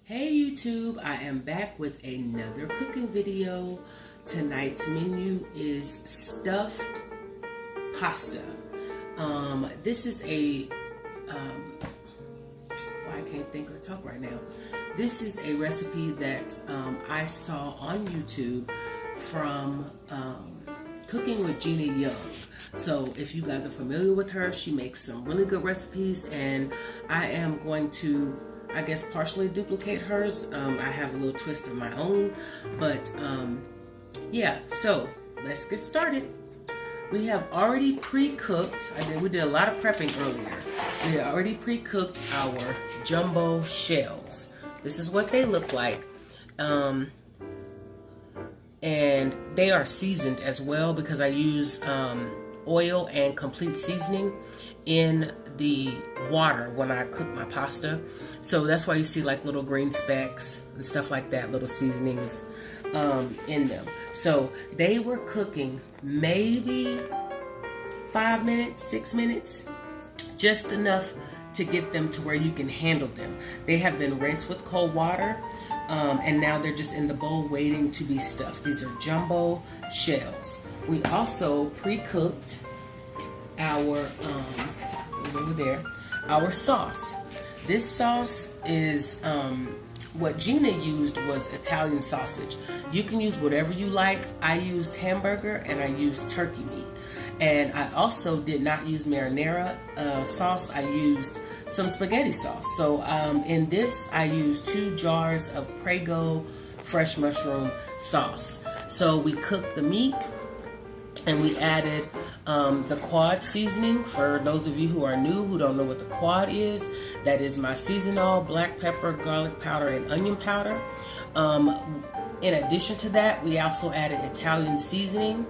Hey YouTube, I am back with another cooking video. Tonight's menu is stuffed pasta. This is a, I can't think or talk right now. This is a recipe that I saw on YouTube from Cooking with Gina Young. So if you guys are familiar with her, she makes some really good recipes, and I am going to, I guess, partially duplicate hers. I have a little twist of my own, but yeah, so let's get started. We have already pre-cooked, we did a lot of prepping earlier. We already pre-cooked our jumbo shells. This is what they look like. And they are seasoned as well because I use oil and complete seasoning in the water when I cook my pasta. So that's why you see like little green specks and stuff like that, little seasonings in them. So they were cooking maybe 5 minutes, 6 minutes, just enough to get them to where you can handle them. They have been rinsed with cold water, and now they're just in the bowl waiting to be stuffed. These are jumbo shells. We also pre-cooked our, it was over there, our sauce. This sauce is, what Gina used was Italian sausage. You can use whatever you like. I used hamburger and I used turkey meat. And I also did not use marinara sauce. I used some spaghetti sauce. So in this, I used 2 jars of Prego fresh mushroom sauce. So we cooked the meat and we added the quad seasoning. For those of you who are new, who don't know what the quad is, that is my seasonal black pepper, garlic powder, and onion powder. In addition to that, we also added Italian seasoning,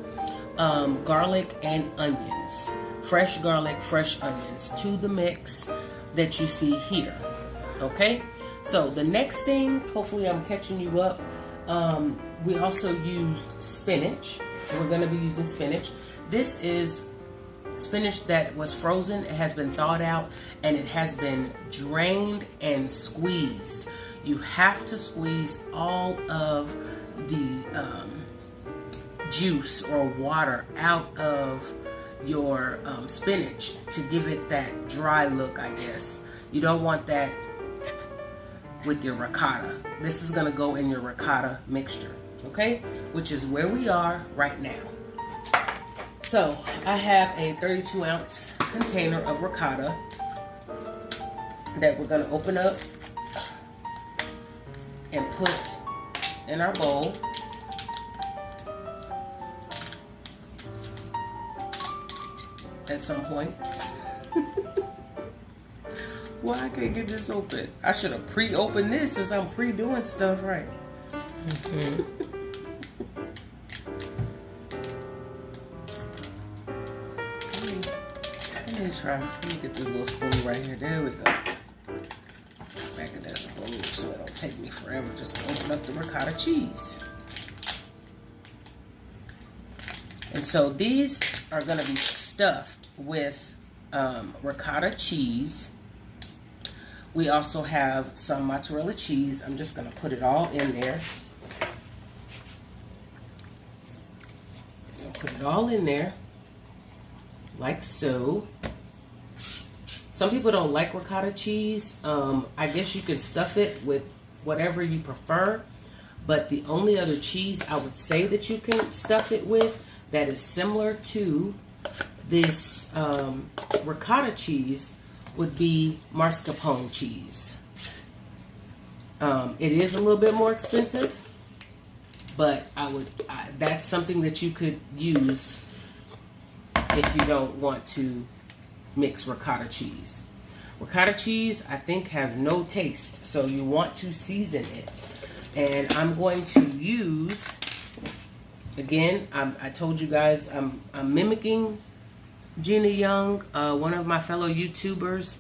garlic and onions, fresh garlic, fresh onions to the mix that you see here. Okay, so the next thing, hopefully I'm catching you up, we also used spinach. We're going to be using spinach. This is spinach that was frozen. It has been thawed out and it has been drained and squeezed. You have to squeeze all of the juice or water out of your spinach to give it that dry look, I guess. You don't want that with your ricotta. This is going to go in your ricotta mixture, okay? Which is where we are right now. So I have a 32-ounce container of ricotta that we're going to open up and put in our bowl. At some point. Why I can't get this open? I should have pre-opened this since I'm pre-doing stuff, right? Let me try. Let me get this little spoon right here. There we go. Back of that spoon so it don't take me forever just to open up the ricotta cheese. And so these are going to be stuffed with ricotta cheese. We also have some mozzarella cheese. I'm just going to put it all in there. Put it all in there, like so. Some people don't like ricotta cheese. I guess you could stuff it with whatever you prefer, but the only other cheese I would say that you can stuff it with that is similar to this ricotta cheese would be mascarpone cheese. It is a little bit more expensive, but that's something that you could use if you don't want to mix ricotta cheese. Ricotta cheese, I think, has no taste, so you want to season it. And I'm going to use, again, I told you guys I'm mimicking Gina Young, one of my fellow YouTubers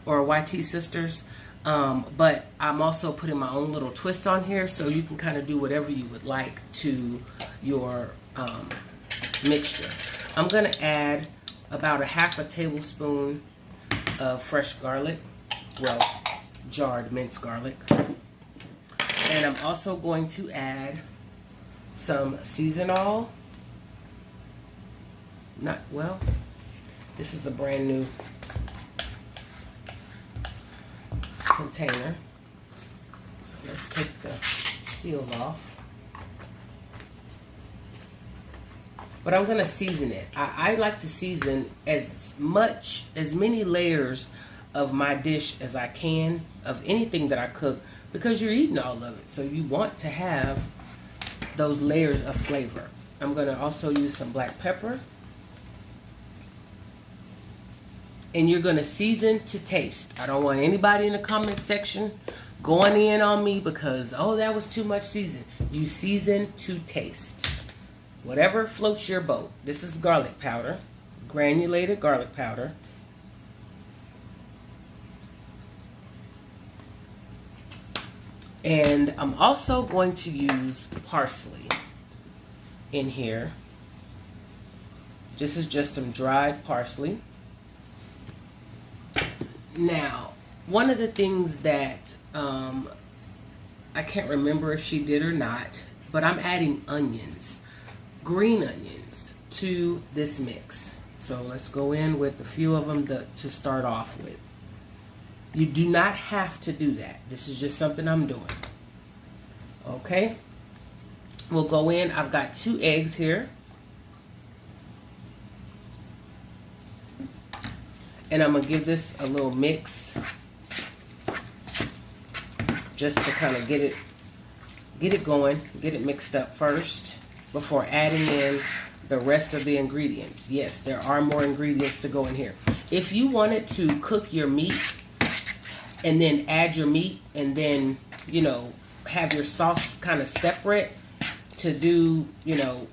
or YT sisters, but I'm also putting my own little twist on here, so you can kind of do whatever you would like to your mixture. I'm going to add about a half a tablespoon of fresh garlic, well, jarred minced garlic. And I'm also going to add some seasonal. This is a brand new container. Let's take the seal off. But I'm gonna season it. I like to season as many layers of my dish as I can, of anything that I cook, because you're eating all of it. So you want to have those layers of flavor. I'm gonna also use some black pepper. And you're gonna season to taste. I don't want anybody in the comment section going in on me because, oh, that was too much season. You season to taste. Whatever floats your boat. This is garlic powder, granulated garlic powder. And I'm also going to use parsley in here. This is just some dried parsley. Now, one of the things that I can't remember if she did or not, but I'm adding onions. Green onions to this mix. So let's go in with a few of them to start off with. You do not have to do that. This is just something I'm doing. Okay? We'll go in. I've got 2 eggs here. And I'm going to give this a little mix just to kind of get it going, get it mixed up first, before adding in the rest of the ingredients. Yes, there are more ingredients to go in here. If you wanted to cook your meat and then add your meat and then, you know, have your sauce kind of separate to do, you know,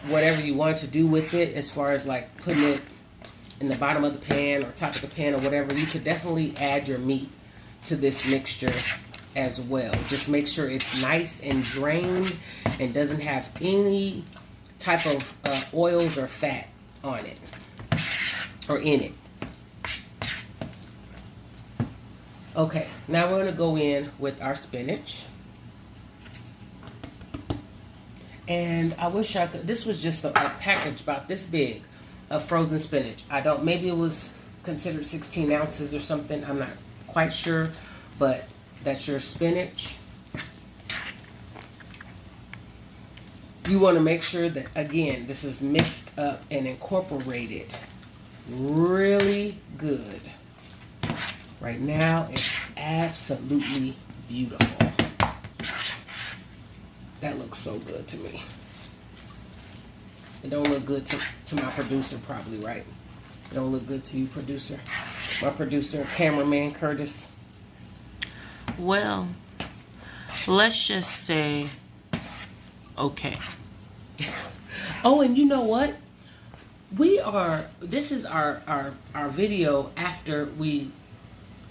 whatever you want to do with it, as far as like putting it in the bottom of the pan or top of the pan or whatever, you could definitely add your meat to this mixture as well. Just make sure it's nice and drained and doesn't have any type of oils or fat on it or in it. Okay, now we're going to go in with our spinach. And I wish I could, this was just a package about this big of frozen spinach. Maybe it was considered 16 ounces or something. I'm not quite sure, but that's your spinach. You want to make sure that, again, this is mixed up and incorporated really good. Right now, it's absolutely beautiful. That looks so good to me. It don't look good to my producer, probably, right? It don't look good to you, producer. My producer, cameraman, Curtis. Well, let's just say, okay. Oh, and you know what? This is our video after we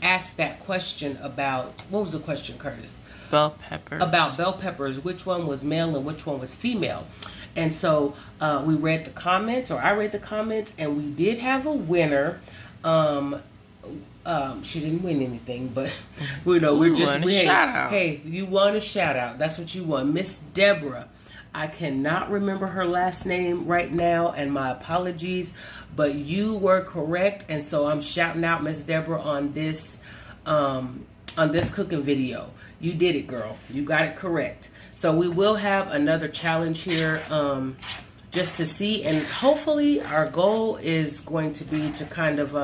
asked that question about, what was the question, Curtis? Bell peppers. About bell peppers, which one was male and which one was female. And so we read the comments, or I read the comments, and we did have a winner. She didn't win anything, but you know, hey, you won a shout out. That's what you won. Miss Deborah. I cannot remember her last name right now, and my apologies, but you were correct, and so I'm shouting out Miss Deborah on this cooking video. You did it, girl. You got it correct. So we will have another challenge here, just to see, and hopefully our goal is going to be to kind of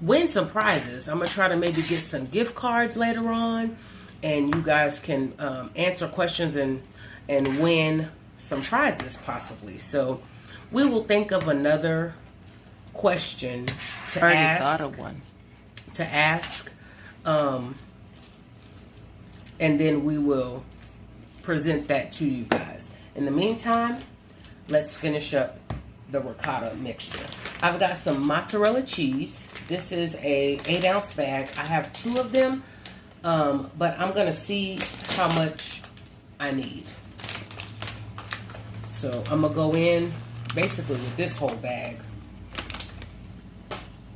win some prizes. I'm gonna try to maybe get some gift cards later on, and you guys can answer questions and win some prizes possibly. So we will think of another question to ask. Thought of one. To ask, and then we will present that to you guys. In the meantime, let's finish up the ricotta mixture. I've got some mozzarella cheese. This is a 8-ounce bag. I have 2 of them, but I'm gonna see how much I need. So I'm gonna go in basically with this whole bag.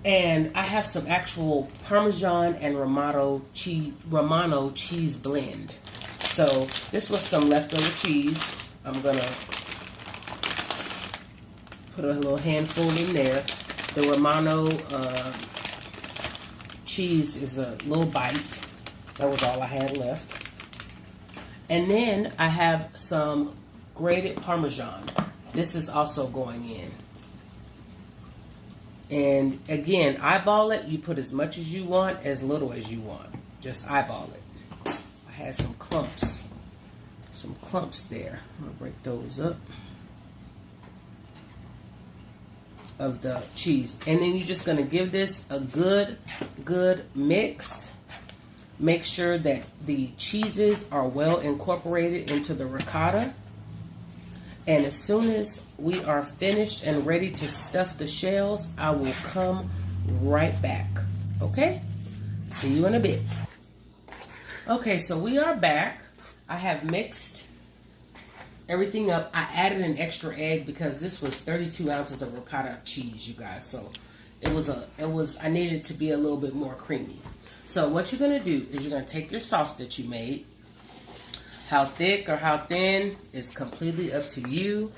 And I have some actual Parmesan and Romano cheese blend. So this was some leftover cheese. I'm gonna put a little handful in there. The Romano cheese is a little bite. That was all I had left. And then I have some grated Parmesan. This is also going in. And again, eyeball it. You put as much as you want, as little as you want. Just eyeball it. I had some clumps there. I'm gonna break those up of the cheese. And then you're just gonna give this a good mix. Make sure that the cheeses are well incorporated into the ricotta. And as soon as we are finished and ready to stuff the shells, I will come right back. Okay? See you in a bit. Okay, so we are back. I have mixed everything up. I added an extra egg because this was 32 ounces of ricotta cheese, you guys. So I needed it to be a little bit more creamy. So what you're gonna do is you're gonna take your sauce that you made. How thick or how thin is completely up to you.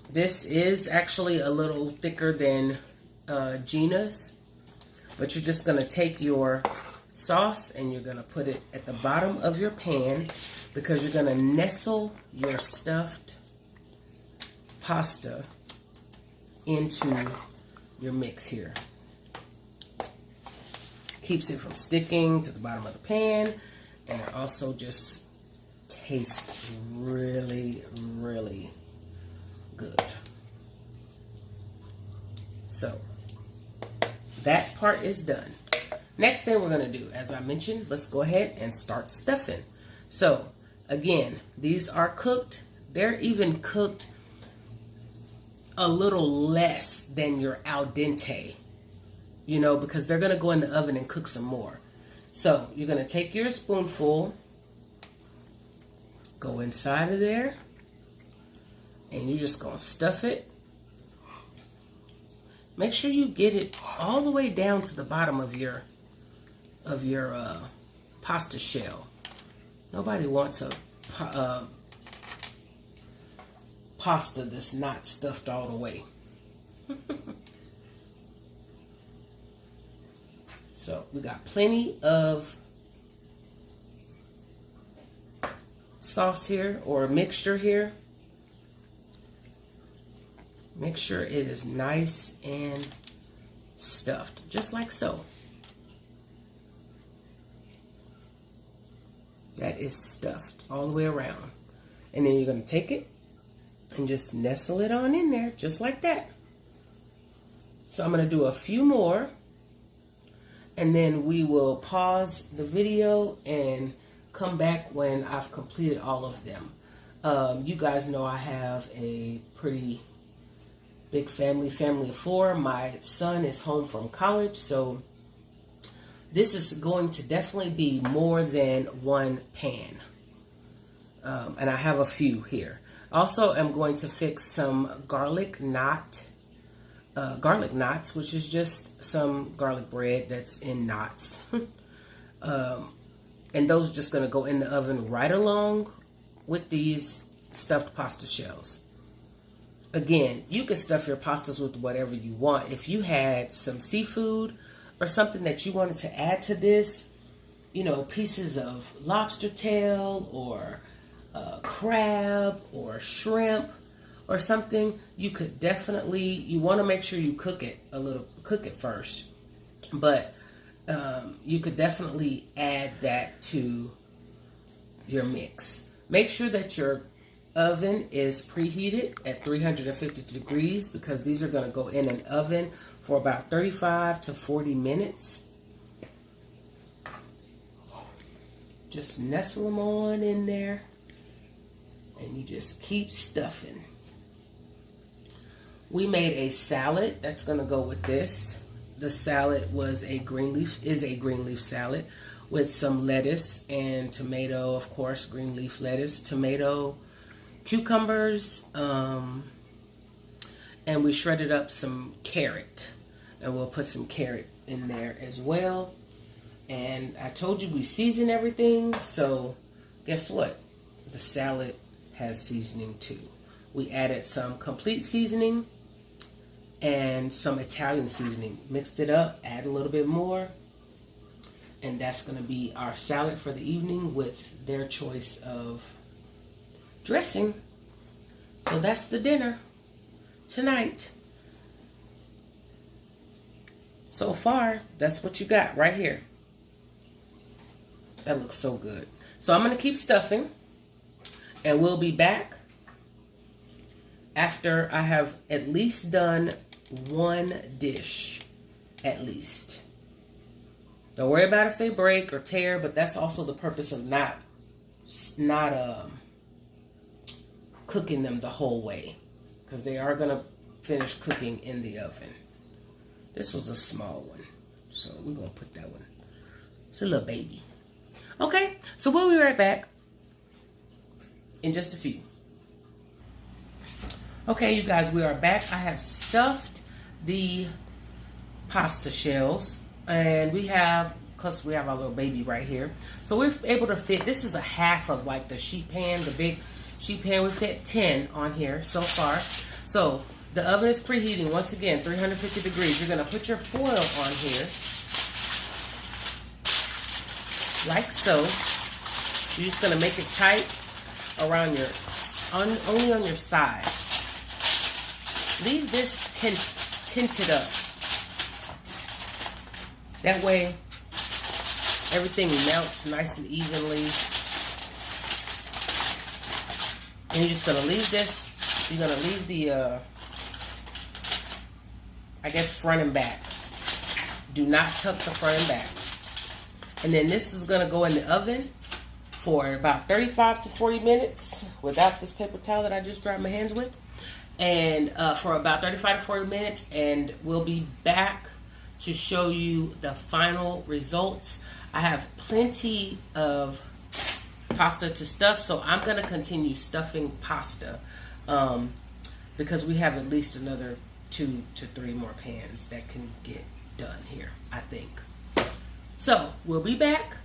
This is actually a little thicker than Gina's, but you're just gonna take your sauce and you're gonna put it at the bottom of your pan because you're gonna nestle your stuffed pasta into your mix here. Keeps it from sticking to the bottom of the pan, and it also just tastes really, really good. So that part is done. Next thing we're gonna do, as I mentioned, let's go ahead and start stuffing. So again, these are cooked. They're even cooked a little less than your al dente, you know, because they're gonna go in the oven and cook some more. So you're gonna take your spoonful, go inside of there, and you're just gonna stuff it. Make sure you get it all the way down to the bottom of your pasta shell. Nobody wants a pasta that's not stuffed all the way. So we got plenty of sauce here, or mixture here. Make sure it is nice and stuffed, just like so. That is stuffed all the way around. And then you're going to take it and just nestle it on in there, just like that. So I'm going to do a few more, and then we will pause the video and come back when I've completed all of them. You guys know I have a pretty big family of four. My son is home from college, so this is going to definitely be more than one pan. And I have a few here. Also, I'm going to fix some garlic knots, which is just some garlic bread that's in knots. And those are just going to go in the oven right along with these stuffed pasta shells. Again, you can stuff your pastas with whatever you want. If you had some seafood or something that you wanted to add to this, you know, pieces of lobster tail or crab or shrimp or something, you could definitely, you want to make sure you cook it first, but you could definitely add that to your mix. Make sure that your oven is preheated at 350 degrees because these are going to go in an oven for about 35 to 40 minutes. Just nestle them on in there, and you just keep stuffing. We made a salad that's going to go with this. The salad is a green leaf salad with some lettuce and tomato, of course, green leaf lettuce, tomato, cucumbers, And we shredded up some carrot. And we'll put some carrot in there as well. And I told you we season everything. So guess what? The salad has seasoning too. We added some complete seasoning and some Italian seasoning. Mixed it up, add a little bit more. And that's going to be our salad for the evening with their choice of dressing. So that's the dinner tonight. So far, that's what you got right here. That looks so good. So I'm going to keep stuffing. And we'll be back after I have at least done one dish. At least. Don't worry about if they break or tear, but that's also the purpose of not cooking them the whole way, because they are going to finish cooking in the oven. This was a small one, so we're going to put that one. It's a little baby. Okay, so we'll be right back in just a few. Okay, you guys, we are back. I have stuffed the pasta shells. And we have, because we have our little baby right here. So we're able to fit, this is a half of like the sheet pan, the big sheet pan. We fit 10 on here so far. So the oven is preheating. Once again, 350 degrees. You're going to put your foil on here. Like so. You're just going to make it tight around your, only on your sides. Leave this tinted up. That way, everything melts nice and evenly. And you're just going to leave this. You're going to leave the, I guess, front and back. Do not tuck the front and back. And then this is going to go in the oven for about 35 to 40 minutes without this paper towel that I just dried my hands with. And for about 35 to 40 minutes. And we'll be back to show you the final results. I have plenty of pasta to stuff, so I'm going to continue stuffing pasta because we have at least another 2 to 3 more pans that can get done here, I think. So we'll be back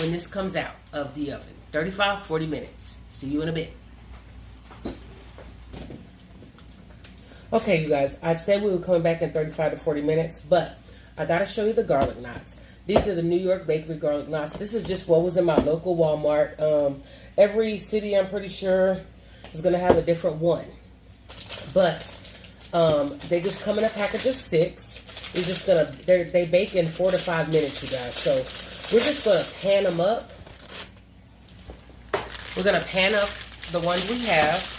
when this comes out of the oven. 35-40 minutes. See you in a bit. Okay, you guys, I said we were coming back in 35 to 40 minutes, but I got to show you the garlic knots. These are the New York Bakery garlic knots. This is just what was in my local Walmart. Every city, I'm pretty sure, is going to have a different one. But they just come in a package of 6. You're just going to, they bake in 4 to 5 minutes, you guys. So we're just going to pan them up. We're going to pan up the ones we have.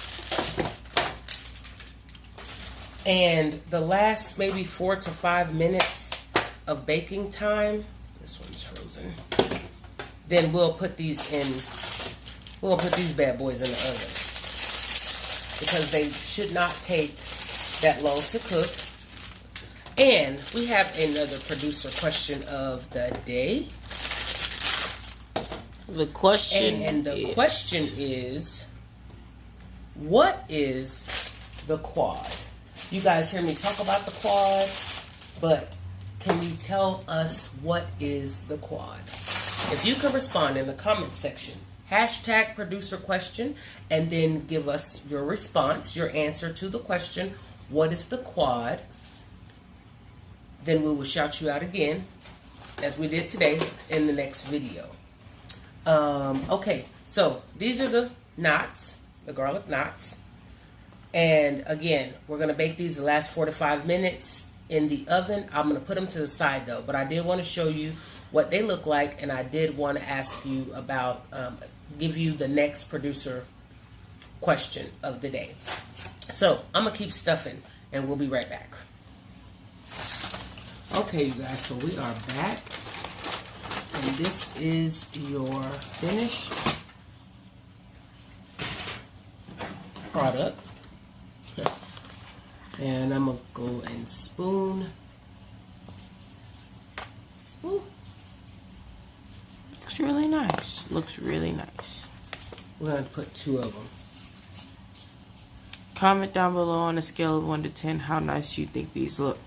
And the last maybe 4 to 5 minutes of baking time, this one's frozen, then we'll put these in, we'll put these bad boys in the oven. Because they should not take that long to cook. And we have another producer question of the day. The question and the question is, what is the quad? You guys hear me talk about the quad, but can you tell us what is the quad? If you can respond in the comment section, hashtag producer question, and then give us your response, your answer to the question, what is the quad? Then we will shout you out again, as we did today, in the next video. Okay, so these are the knots, the garlic knots. And again, we're going to bake these the last 4 to 5 minutes in the oven. I'm going to put them to the side though, but I did want to show you what they look like, and I did want to ask you about, give you the next producer question of the day. So I'm going to keep stuffing, and we'll be right back. Okay, you guys, so we are back, and this is your finished product. And I'm going to go and spoon. Ooh. Looks really nice. Looks really nice. We're going to put 2 of them. Comment down below on a scale of 1 to 10 how nice you think these look.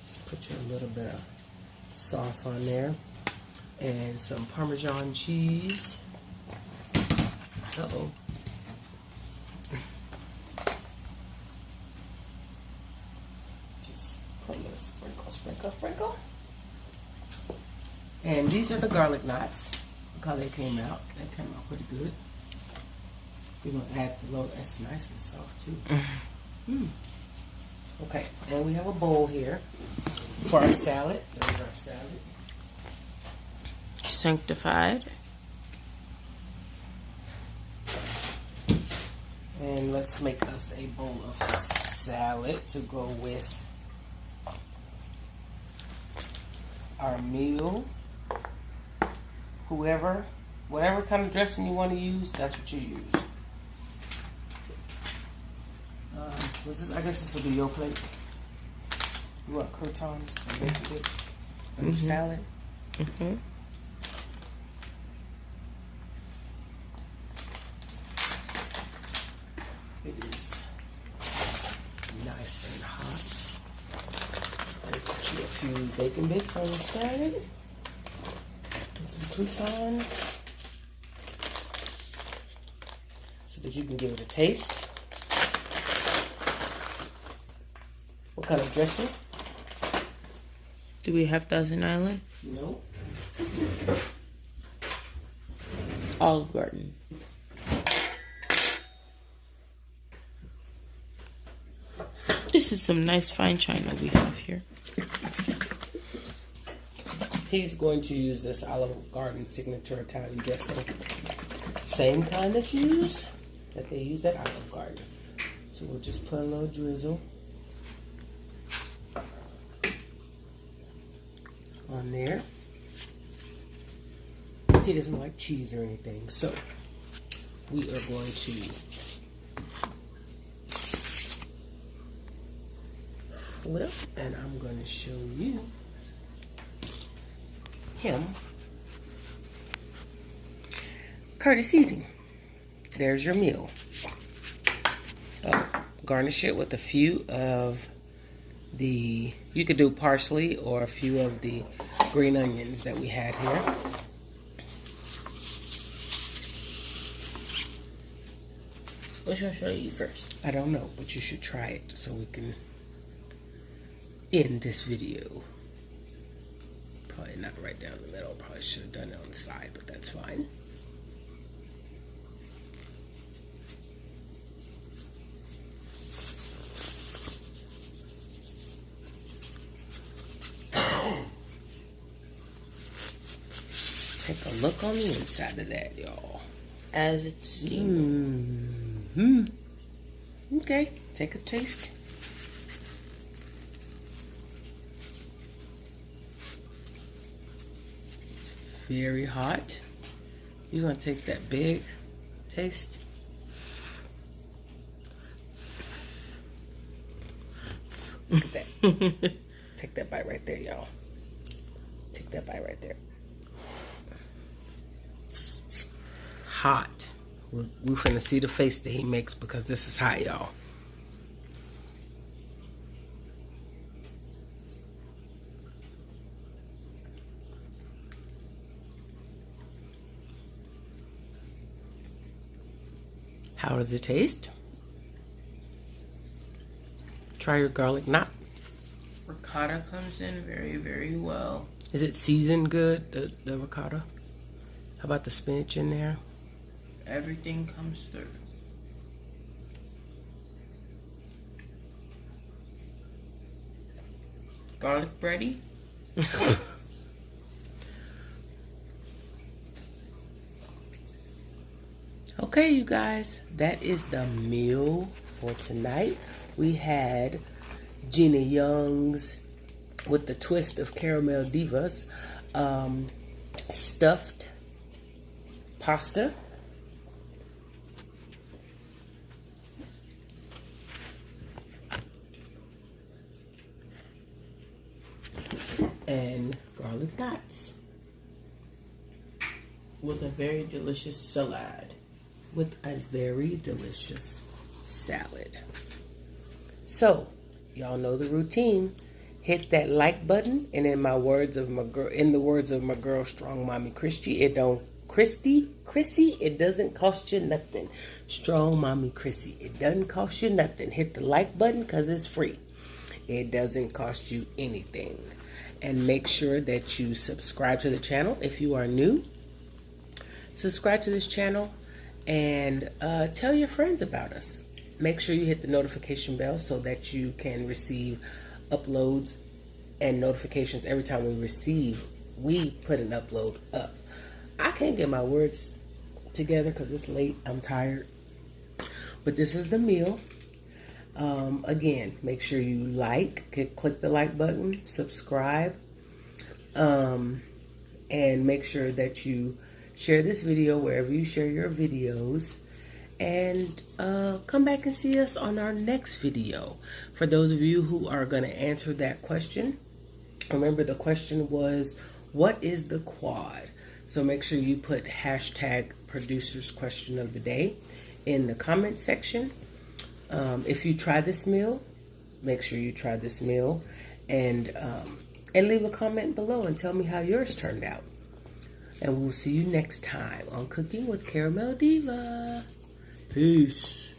Just put you a little bit of sauce on there and some Parmesan cheese. Uh-oh. Just put a little sprinkle. And these are the garlic knots. Look how they came out. They came out pretty good. We're going to add the low. That's nice and soft too. Okay, and we have a bowl here for our salad. There's our salad. Sanctified. And let's make us a bowl of salad to go with our meal. Whatever kind of dressing you want to use, that's what you use. I guess this will be your plate. You want croutons and bacon bits and your salad? Mm-hmm. It is nice and hot. I'll put you a few bacon bits on your salad. And some croutons. So that you can give it a taste. What kind of dressing? Do we have Thousand Island? No. Olive Garden. This is some nice fine china we have here. He's going to use this Olive Garden signature Italian dressing. Same kind that they use at Olive Garden. So we'll just put a little drizzle on there. He doesn't like cheese or anything, so we are going to flip, and I'm going to show you him Curtis eating. There's your meal. Garnish it with a few of the, you could do parsley or a few of the green onions that we had here. Which one should I eat first? I don't know, but you should try it so we can end this video. Probably not right down the middle. Probably should have done it on the side, but that's fine. Take a look on the inside of that, y'all. As it's steaming. Okay, take a taste. It's very hot. You're gonna take that big taste. Look at that. Take that bite right there, y'all. Take that bite right there. Hot. We're finna see the face that he makes because this is hot, y'all. How does it taste? Try your garlic knot. Ricotta comes in very, very well. Is it seasoned good, the ricotta? How about the spinach in there? Everything comes through. Garlic bready. Okay, you guys, that is the meal for tonight. We had Gina Young's with the twist of caramel divas, stuffed pasta, and garlic knots with a very delicious salad. with a very delicious salad. So, y'all know the routine. Hit that like button, and in the words of my girl, Strong Mommy Chrissy, it doesn't cost you nothing. Strong Mommy Chrissy, it doesn't cost you nothing. Hit the like button because it's free. It doesn't cost you anything. And make sure that you subscribe to the channel if you are new. Subscribe to this channel and tell your friends about us. Make sure you hit the notification bell so that you can receive uploads and notifications every time we put an upload up. I can't get my words together because it's late. I'm tired. But this is the meal. Again, make sure you click the like button, subscribe, and make sure that you share this video wherever you share your videos. And come back and see us on our next video. For those of you who are going to answer that question, remember the question was, what is the quad? So make sure you put hashtag producers question of the day in the comment section. If you try this meal, make sure you try this meal and leave a comment below and tell me how yours turned out. And we'll see you next time on Cooking with Caramel Diva. Peace.